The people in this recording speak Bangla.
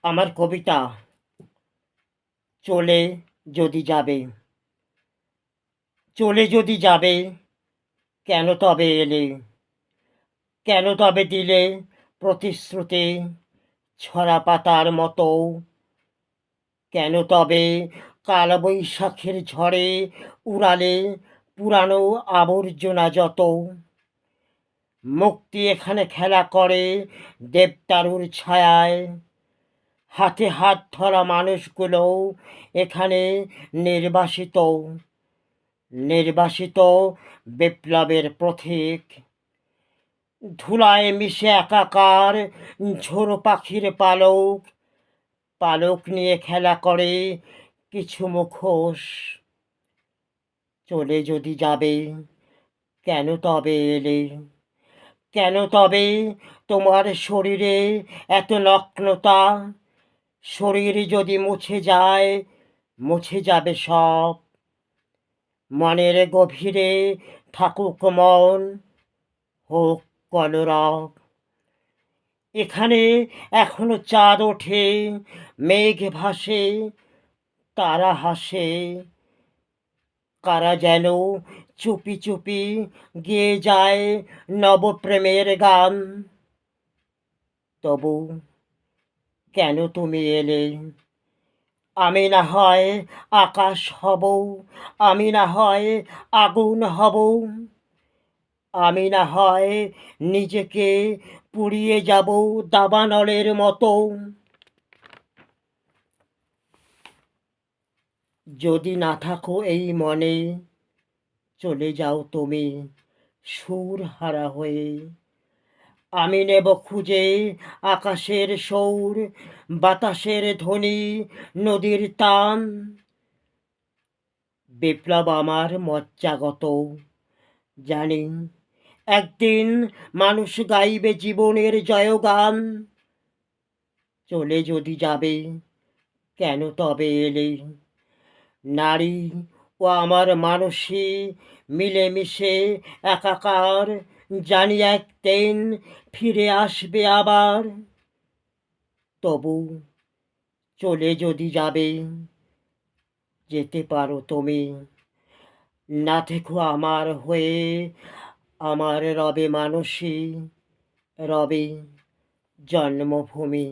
আমার কবিতা চলে যদি যাবে, চলে যদি যাবে, কেন তবে এলে? কেন তবে দিলে প্রতিশ্রুতি ছড়া পাতার মতো? কেন তবে কালবৈশাখীর ঝড়ে উড়ালে পুরানো আবর্জনা যত? মুক্তি এখানে খেলা করে দেবদারুর ছায়ায়, হাতে হাত ধরা মানুষগুলো এখানে নির্বাসিত, নির্বাসিত বিপ্লবের পথিক। ধুলায় মিশে একাকার ঝোড়ো পাখির পালক, পালক নিয়ে খেলা করে কিছু মুখোশ। চলে যদি যাবে, কেন তবে এলে? কেন তবে তোমার শরীরে এত নগ্নতা? শরীর যদি মুছে যায়, মুছে যাবে সব। মনের গভীরে থাকুক মন, হোক কলরব। এখানে এখনো চাঁদ ওঠে, মেঘ ভাসে, তারা হাসে। কারা যেন চুপি চুপি গেয়ে যায় নবপ্রেমের গান। তবু কেন তুমি এলে? আমি না হয় আকাশ হব, আমি না হয় আগুন হব, আমি না হয় নিজেকে পুড়িয়ে যাব দাবানলের মতো। যদি না থাকো এই মনে, চলে যাও তুমি সুর হারা হয়ে। আমি নেব খুঁজে আকাশের সৌর, বাতাসের ধ্বনি, নদীর টান। বিপ্লব আমার মজ্জাগত, জানি একদিন মানুষ গাইবে জীবনের জয়গান। চলে যদি যাবে, কেন তবে এলে? নারী ও আমার মানসী মিলেমিশে একাকার, জানি একদিন ফিরে আসবে আবার। তবু চলে যদি যাবে, যেতে পারো তুমি, না থেকো আমার হয়ে। আমার রবে মানসী, রবে জন্মভূমি।